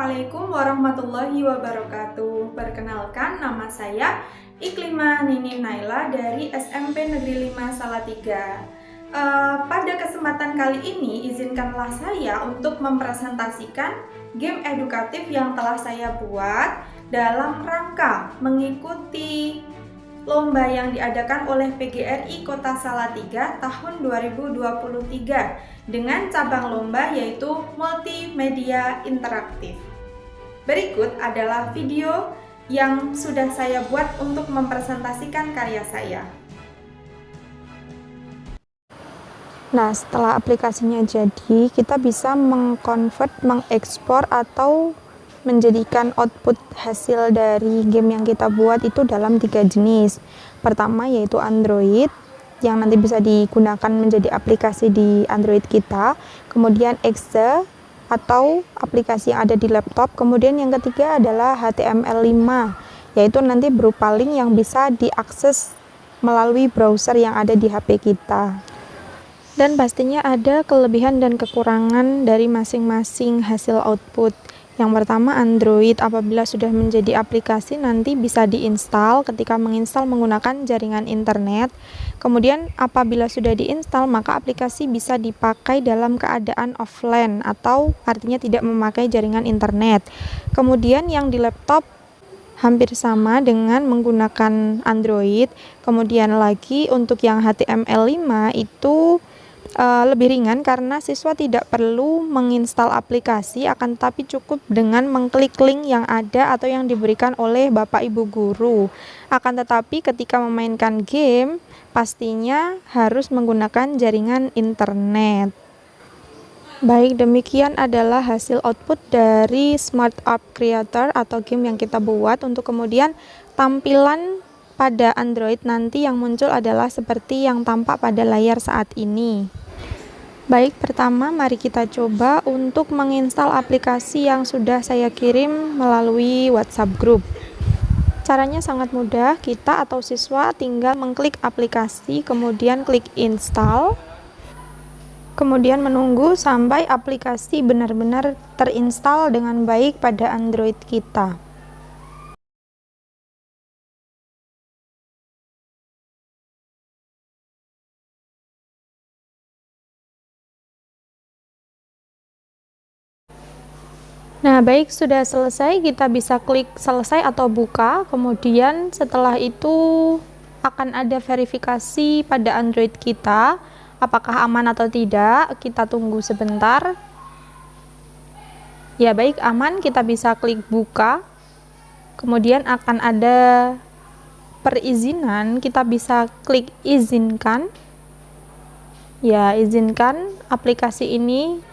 Assalamualaikum warahmatullahi wabarakatuh. Perkenalkan, nama saya Iklimah Nini Naila dari SMP Negeri 5 Salatiga. Pada kesempatan kali ini, izinkanlah saya untuk mempresentasikan game edukatif yang telah saya buat dalam rangka mengikuti lomba yang diadakan oleh PGRI Kota Salatiga tahun 2023 dengan cabang lomba yaitu multimedia interaktif. Berikut adalah video yang sudah saya buat untuk mempresentasikan karya saya. Nah, setelah aplikasinya jadi, kita bisa mengkonvert, mengekspor atau menjadikan output hasil dari game yang kita buat itu dalam 3 jenis. Pertama yaitu Android, yang nanti bisa digunakan menjadi aplikasi di Android kita. Kemudian Exe atau aplikasi yang ada di laptop. Kemudian yang ketiga adalah HTML5, yaitu nanti berupa link yang bisa diakses melalui browser yang ada di HP kita. Dan pastinya ada kelebihan dan kekurangan dari masing-masing hasil output. Yang pertama, Android apabila sudah menjadi aplikasi nanti bisa diinstal ketika menginstal menggunakan jaringan internet. Kemudian apabila sudah diinstal maka aplikasi bisa dipakai dalam keadaan offline atau artinya tidak memakai jaringan internet. Kemudian yang di laptop hampir sama dengan menggunakan Android. Kemudian lagi untuk yang HTML5 itu lebih ringan karena siswa tidak perlu menginstal aplikasi, akan tetapi cukup dengan mengklik link yang ada atau yang diberikan oleh Bapak Ibu guru. Akan tetapi ketika memainkan game pastinya harus menggunakan jaringan internet. Baik, demikian adalah hasil output dari Smart App Creator atau game yang kita buat. Untuk kemudian tampilan pada Android nanti yang muncul adalah seperti yang tampak pada layar saat ini. Baik, pertama mari kita coba untuk menginstal aplikasi yang sudah saya kirim melalui WhatsApp group. Caranya sangat mudah, kita atau siswa tinggal mengklik aplikasi, kemudian klik install, kemudian menunggu sampai aplikasi benar-benar terinstall dengan baik pada Android kita. Nah, baik, sudah selesai, kita bisa klik selesai atau buka. Kemudian setelah itu akan ada verifikasi pada Android kita, apakah aman atau tidak. Kita tunggu sebentar. Ya, baik, aman, kita bisa klik buka. Kemudian akan ada perizinan, kita bisa klik izinkan. Ya, izinkan aplikasi ini.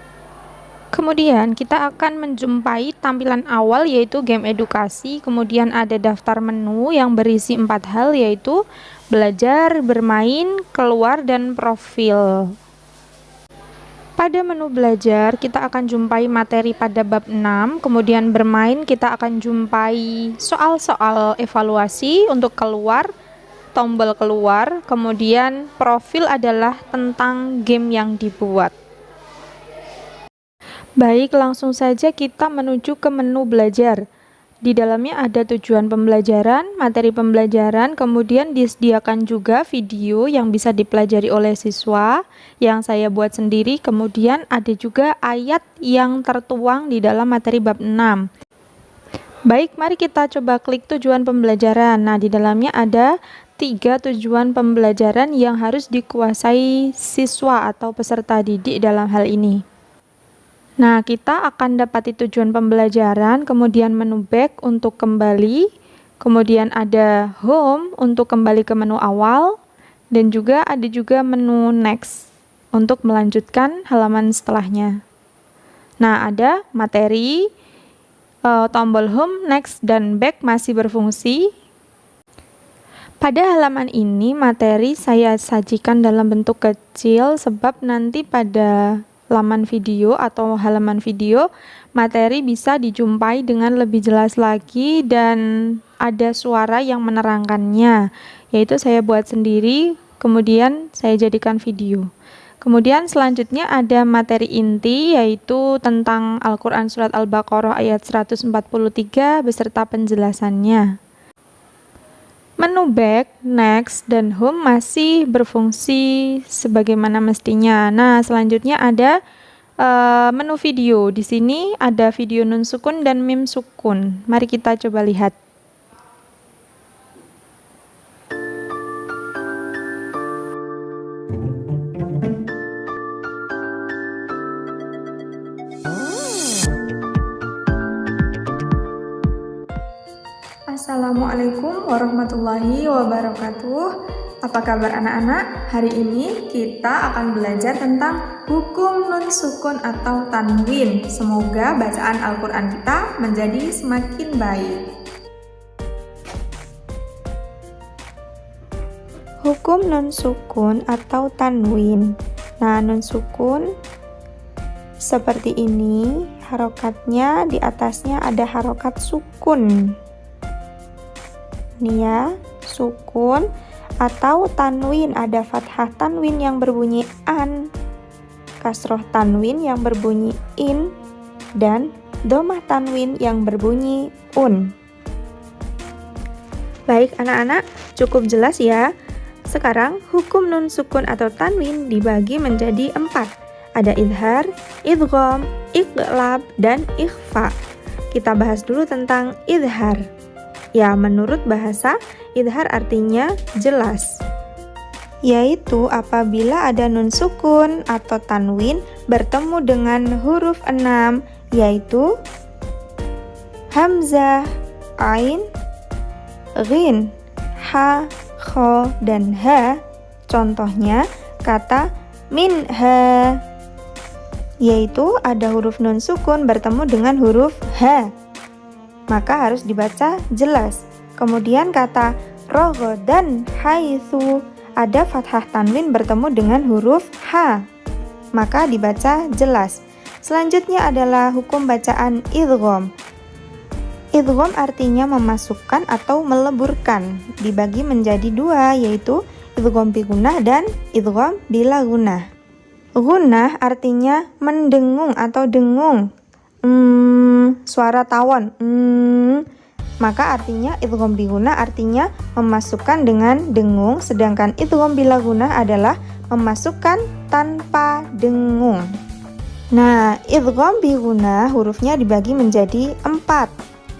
Kemudian kita akan menjumpai tampilan awal yaitu game edukasi, kemudian ada daftar menu yang berisi 4 hal yaitu belajar, bermain, keluar, dan profil. Pada menu belajar kita akan jumpai materi pada bab 6, kemudian bermain kita akan jumpai soal-soal evaluasi. Untuk keluar, tombol keluar, kemudian profil adalah tentang game yang dibuat. Baik, langsung saja kita menuju ke menu belajar. Di dalamnya ada tujuan pembelajaran, materi pembelajaran, kemudian disediakan juga video yang bisa dipelajari oleh siswa yang saya buat sendiri, kemudian ada juga ayat yang tertuang di dalam materi bab 6. Baik, mari kita coba klik tujuan pembelajaran. Nah, di dalamnya ada 3 tujuan pembelajaran yang harus dikuasai siswa atau peserta didik dalam hal ini. Nah, kita akan dapati tujuan pembelajaran, kemudian menu back untuk kembali, kemudian ada home untuk kembali ke menu awal, dan juga ada menu next untuk melanjutkan halaman setelahnya. Nah, ada materi, tombol home, next, dan back masih berfungsi. Pada halaman ini materi saya sajikan dalam bentuk kecil sebab nanti pada laman video atau halaman video materi bisa dijumpai dengan lebih jelas lagi dan ada suara yang menerangkannya, yaitu saya buat sendiri kemudian saya jadikan video. Kemudian selanjutnya ada materi inti, yaitu tentang Al-Quran Surat Al-Baqarah ayat 143 beserta penjelasannya. Menu back, next, dan home masih berfungsi sebagaimana mestinya. Nah, selanjutnya ada menu video. Di sini ada video nun sukun dan mim sukun. Mari kita coba lihat. Assalamualaikum warahmatullahi wabarakatuh. Apa kabar anak-anak? Hari ini kita akan belajar tentang hukum nun sukun atau tanwin. Semoga bacaan Al-Quran kita menjadi semakin baik. Hukum nun sukun atau tanwin. Nah, nun sukun seperti ini, harokatnya di atasnya ada harokat sukun. Ini ya, sukun. Atau tanwin, ada fathah tanwin yang berbunyi an, kasroh tanwin yang berbunyi in, dan domah tanwin yang berbunyi un. Baik anak-anak, cukup jelas ya. Sekarang hukum nun sukun atau tanwin dibagi menjadi 4. Ada idhar, idgham, iqlab, dan ikhfa. Kita bahas dulu tentang idhar. Ya, menurut bahasa, idhar artinya jelas, yaitu apabila ada nun sukun atau tanwin bertemu dengan huruf 6, yaitu hamzah, ain, ghin, ha, kho, dan ha. Contohnya kata minha, yaitu ada huruf nun sukun bertemu dengan huruf ha, maka harus dibaca jelas. Kemudian kata raghadan haitsu, ada fathah tanwin bertemu dengan huruf ha, maka dibaca jelas. Selanjutnya adalah hukum bacaan idgham. Idgham artinya memasukkan atau meleburkan, dibagi menjadi 2, yaitu idgham bi gunnah dan idgham bila gunnah. Gunnah artinya mendengung atau dengung, suara tawon, maka artinya idgham bi gunnah artinya memasukkan dengan dengung, sedangkan idgham bila gunnah adalah memasukkan tanpa dengung. Nah, idgham bi gunnah hurufnya dibagi menjadi 4,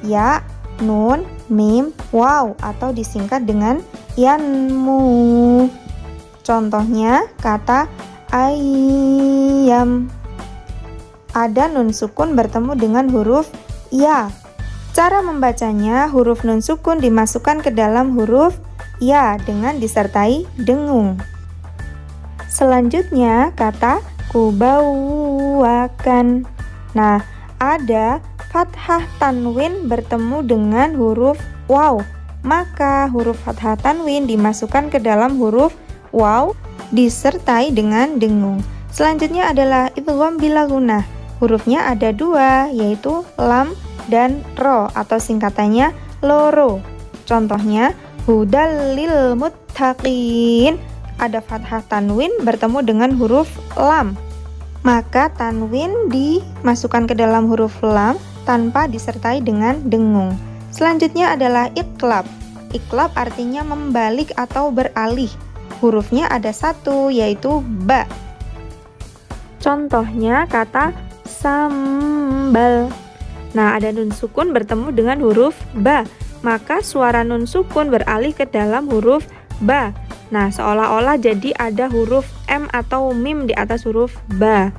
ya, nun, mim, waw, atau disingkat dengan yanmu. Contohnya kata ayam, ada nun sukun bertemu dengan huruf ya. Cara membacanya, huruf nun sukun dimasukkan ke dalam huruf ya dengan disertai dengung. Selanjutnya kata kubawakan. Nah, ada fathah tanwin bertemu dengan huruf waw, maka huruf fathah tanwin dimasukkan ke dalam huruf waw disertai dengan dengung. Selanjutnya adalah idgham bila gunnah. Hurufnya ada 2, yaitu lam dan ro, atau singkatannya loro. Contohnya hudal lil muttaqin, ada fathah tanwin bertemu dengan huruf lam, maka tanwin dimasukkan ke dalam huruf lam tanpa disertai dengan dengung. Selanjutnya adalah iqlab. Iqlab artinya membalik atau beralih. Hurufnya ada 1, yaitu ba. Contohnya kata sambal. Nah, ada nun sukun bertemu dengan huruf ba, maka suara nun sukun beralih ke dalam huruf ba. Nah, seolah-olah jadi ada huruf m atau mim di atas huruf ba.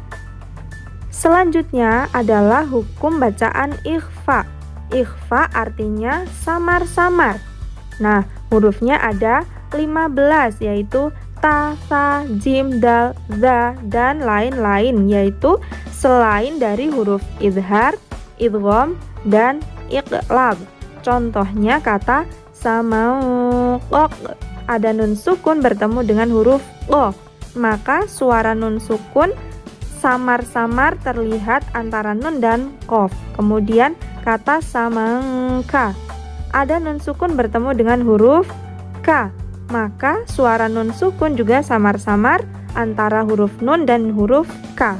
Selanjutnya adalah hukum bacaan ikhfa. Ikhfa artinya samar-samar. Nah, hurufnya ada 15, yaitu ta, sa, jim, dal, za, dan lain-lain, yaitu selain dari huruf idhar, idgham, dan iqlab. Contohnya kata samauqaq, ada nun sukun bertemu dengan huruf o, maka suara nun sukun samar-samar terlihat antara nun dan qaf. Kemudian kata samangka, ada nun sukun bertemu dengan huruf k, maka suara nun sukun juga samar-samar antara huruf nun dan huruf K.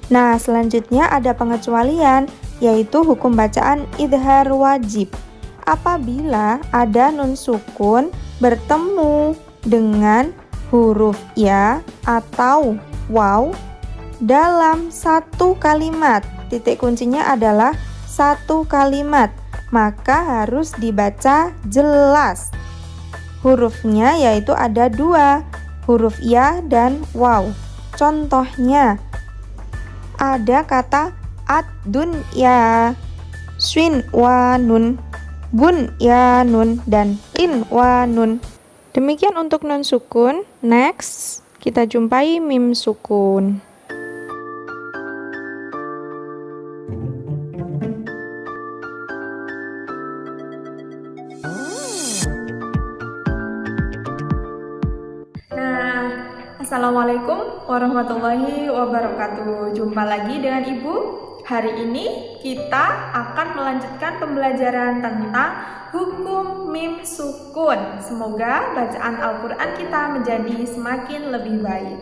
Nah, selanjutnya ada pengecualian, yaitu hukum bacaan idhar wajib. Apabila ada nun sukun bertemu dengan huruf ya atau waw dalam satu kalimat, titik kuncinya adalah satu kalimat, maka harus dibaca jelas. Hurufnya yaitu ada dua, huruf ya dan waw. Contohnya, ada kata ad-dunya, shin wa nun, bun ya nun, dan in wa nun. Demikian untuk nun sukun. Next, kita jumpai mim sukun. Assalamualaikum warahmatullahi wabarakatuh. Jumpa lagi dengan Ibu. Hari ini kita akan melanjutkan pembelajaran tentang hukum mim sukun. Semoga bacaan Al-Quran kita menjadi semakin lebih baik.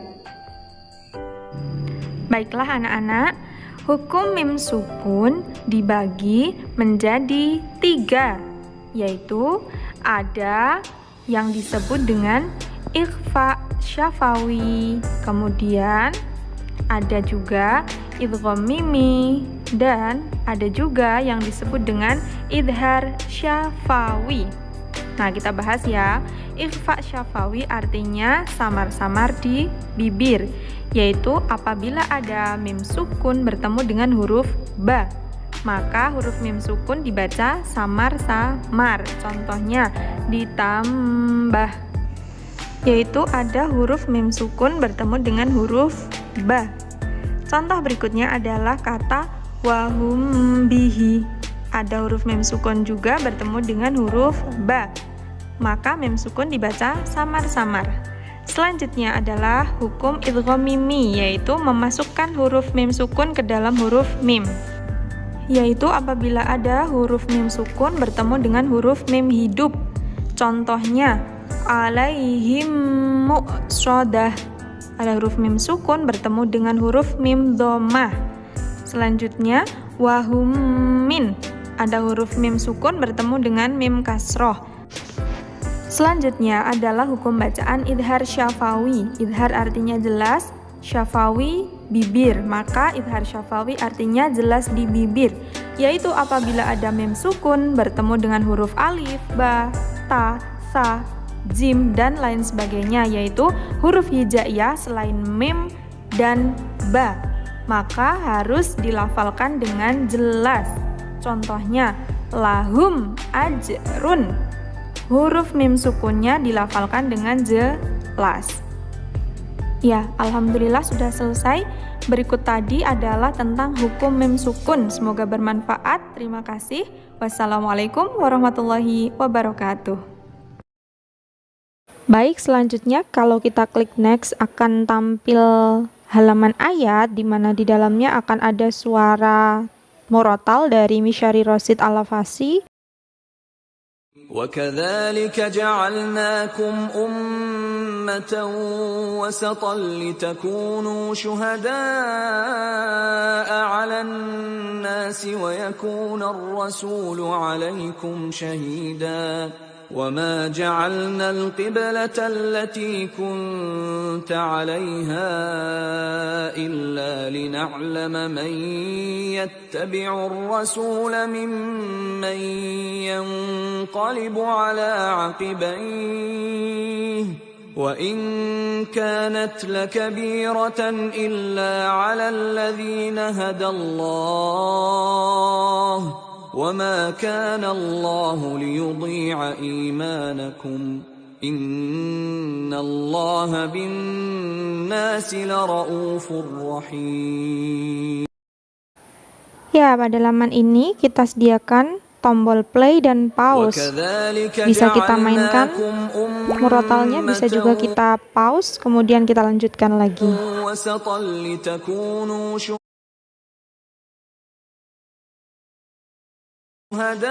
Baiklah anak-anak, hukum mim sukun dibagi menjadi 3, yaitu ada yang disebut dengan ikhfa syafawi, kemudian ada juga idgham mimi, dan ada juga yang disebut dengan idhar syafawi. Nah, kita bahas ya. Ikhfa syafawi artinya samar-samar di bibir, yaitu apabila ada mim sukun bertemu dengan huruf ba, maka huruf mim sukun dibaca samar-samar. Contohnya ditambah, yaitu ada huruf mim sukun bertemu dengan huruf ba. Contoh berikutnya adalah kata wahum bihi. Ada huruf mim sukun juga bertemu dengan huruf ba, maka mim sukun dibaca samar-samar. Selanjutnya adalah hukum idgham mimi, yaitu memasukkan huruf mim sukun ke dalam huruf mim, yaitu apabila ada huruf mim sukun bertemu dengan huruf mim hidup. Contohnya alaihim mu'shadah, ada huruf mim sukun bertemu dengan huruf mim dhammah. Selanjutnya wahum min, ada huruf mim sukun bertemu dengan mim kasroh. Selanjutnya adalah hukum bacaan idhar syafawi. Idhar artinya jelas, syafawi bibir, maka idhar syafawi artinya jelas di bibir, yaitu apabila ada mim sukun bertemu dengan huruf alif, ba, ta, sa, jim, dan lain sebagainya, yaitu huruf hijaiyah selain mim dan ba, maka harus dilafalkan dengan jelas. Contohnya lahum ajrun, huruf mim sukunnya dilafalkan dengan jelas. Ya, alhamdulillah sudah selesai. Berikut tadi adalah tentang hukum mim sukun. Semoga bermanfaat. Terima kasih. Wassalamualaikum warahmatullahi wabarakatuh. Baik, selanjutnya kalau kita klik next akan tampil halaman ayat di mana di dalamnya akan ada suara murotal dari Misyari Rosid Al-Lafasi. وَكَذَلِكَ جَعَلْنَاكُمْ أُمَّةً وَسَطًا لِتَكُونُوا شُهَدَاءَ عَلَى النَّاسِ وَيَكُونَ الرَّسُولُ عَلَيْكُمْ شَهِيدًا وَمَا جَعَلْنَا الْقِبْلَةَ الَّتِي كُنْتَ عَلَيْهَا إِلَّا لِنَعْلَمَ مَنْ يَتَّبِعُ الرَّسُولَ مِمَّنْ يَنْقَلِبُ عَلَى عَقِبَيْهِ وَإِنْ كَانَتْ لَكَبِيرَةً إِلَّا عَلَى الَّذِينَ هَدَى اللَّهُ وَمَا كَانَ اللَّهُ لِيُضِيعَ إِيمَانَكُمْ إِنَّ اللَّهَ بِالنَّاسِ لَرَءُوفٌ رَحِيمٌ. Ya, pada halaman ini kita sediakan tombol play dan pause. Bisa kita mainkan murotalnya, bisa juga kita pause, kemudian kita lanjutkan lagi. شهداء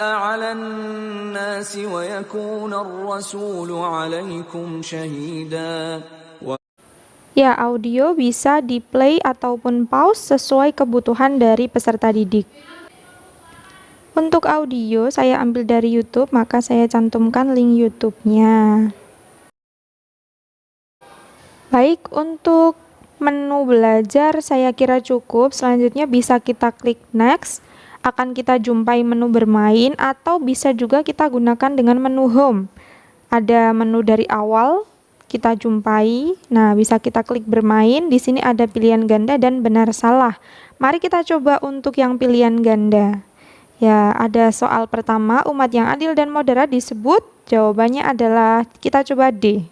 على الناس الناس ويكون الرسول عليكم شهيدا. Ya, audio bisa di-play ataupun pause sesuai kebutuhan dari peserta didik. Untuk audio, saya ambil dari YouTube, maka saya cantumkan link YouTube-nya. Baik, untuk menu belajar saya kira cukup. Selanjutnya bisa kita klik next. Akan kita jumpai menu bermain, atau bisa juga kita gunakan dengan menu home. Ada menu dari awal, kita jumpai. Nah, bisa kita klik bermain. Di sini ada pilihan ganda dan benar salah. Mari kita coba untuk yang pilihan ganda. Ya, ada soal pertama, umat yang adil dan moderat disebut. Jawabannya adalah, kita coba D.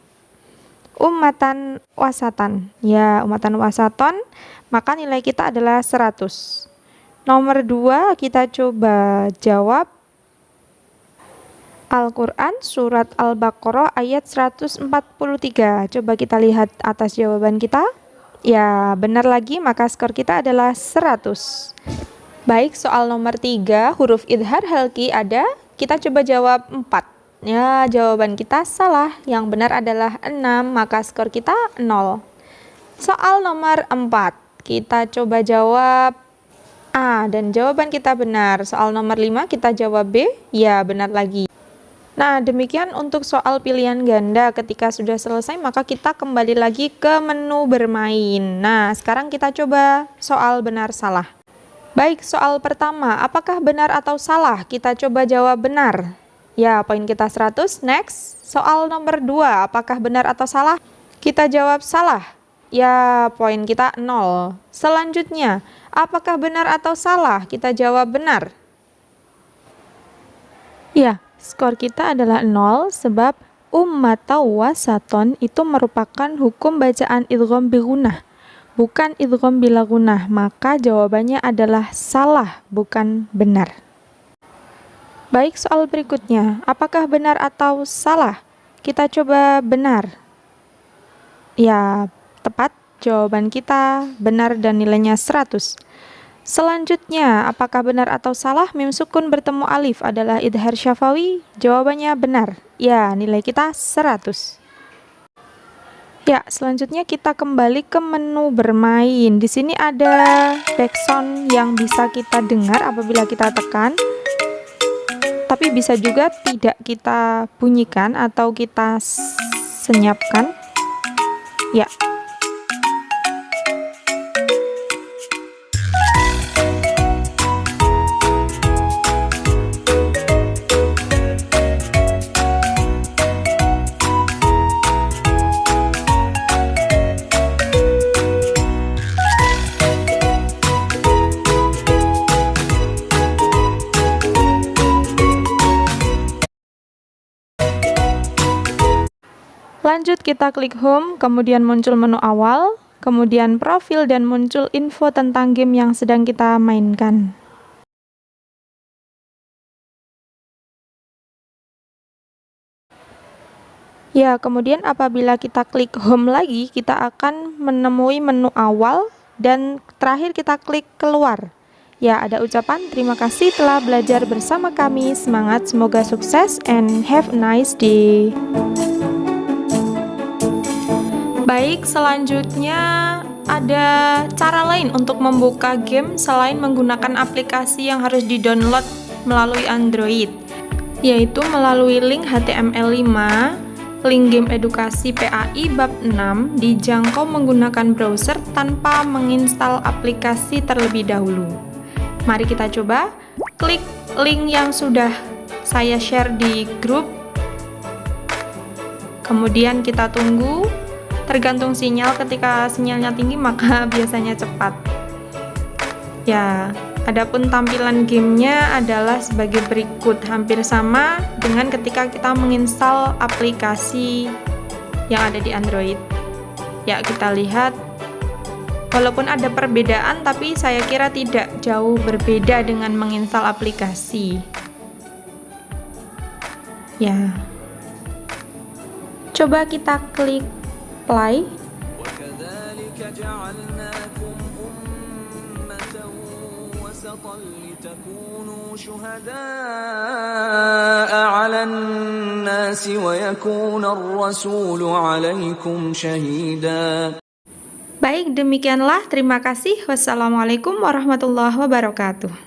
Umatan wasatan. Ya, umatan wasaton, maka nilai kita adalah 100. Nomor 2, kita coba jawab Al-Quran Surat Al-Baqarah ayat 143. Coba kita lihat atas jawaban kita. Ya, benar lagi, maka skor kita adalah 100. Baik, soal nomor 3, huruf idhar halki ada. Kita coba jawab 4. Ya, jawaban kita salah. Yang benar adalah 6, maka skor kita 0. Soal nomor 4, kita coba jawab A, dan jawaban kita benar. Soal nomor 5, kita jawab B. Ya, benar lagi. Nah, demikian untuk soal pilihan ganda. Ketika sudah selesai, maka kita kembali lagi ke menu bermain. Nah, sekarang kita coba soal benar salah. Baik, soal pertama, apakah benar atau salah? Kita coba jawab benar. Ya, poin kita 100. Next, soal nomor 2, apakah benar atau salah? Kita jawab salah. Ya, poin kita 0. Selanjutnya, apakah benar atau salah? Kita jawab benar. Ya, skor kita adalah 0 sebab atau wasaton itu merupakan hukum bacaan idgham bi gunnah, bukan idgham bila gunnah. Maka jawabannya adalah salah, bukan benar. Baik, soal berikutnya, apakah benar atau salah? Kita coba benar. Ya, tepat. Jawaban kita benar dan nilainya 100. Selanjutnya, apakah benar atau salah mim sukun bertemu alif adalah idhar syafawi? Jawabannya benar. Ya, nilai kita 100. Ya, selanjutnya kita kembali ke menu bermain. Di sini ada backsound yang bisa kita dengar apabila kita tekan. Tapi bisa juga tidak kita bunyikan atau kita senyapkan. Ya. Lanjut, kita klik home, kemudian muncul menu awal, kemudian profil, dan muncul info tentang game yang sedang kita mainkan. Ya, kemudian apabila kita klik home lagi, kita akan menemui menu awal, dan terakhir kita klik keluar. Ya, ada ucapan terima kasih telah belajar bersama kami, semangat, semoga sukses, and have a nice day. Baik, selanjutnya ada cara lain untuk membuka game selain menggunakan aplikasi yang harus di-download melalui Android, yaitu melalui link HTML5, link game edukasi PAI bab 6, dijangkau menggunakan browser tanpa menginstal aplikasi terlebih dahulu. Mari kita coba. Klik link yang sudah saya share di grup, kemudian kita tunggu. Tergantung sinyal, ketika sinyalnya tinggi maka biasanya cepat. Ya, adapun tampilan gamenya adalah sebagai berikut, hampir sama dengan ketika kita menginstal aplikasi yang ada di Android. Ya, kita lihat, walaupun ada perbedaan, tapi saya kira tidak jauh berbeda dengan menginstal aplikasi. Ya, coba kita klik play. وسطا لتكونوا شهداء على الناس ويكون الرسول عليكم شهيدا. Baik, demikianlah. Terima kasih. Wassalamualaikum warahmatullahi wabarakatuh.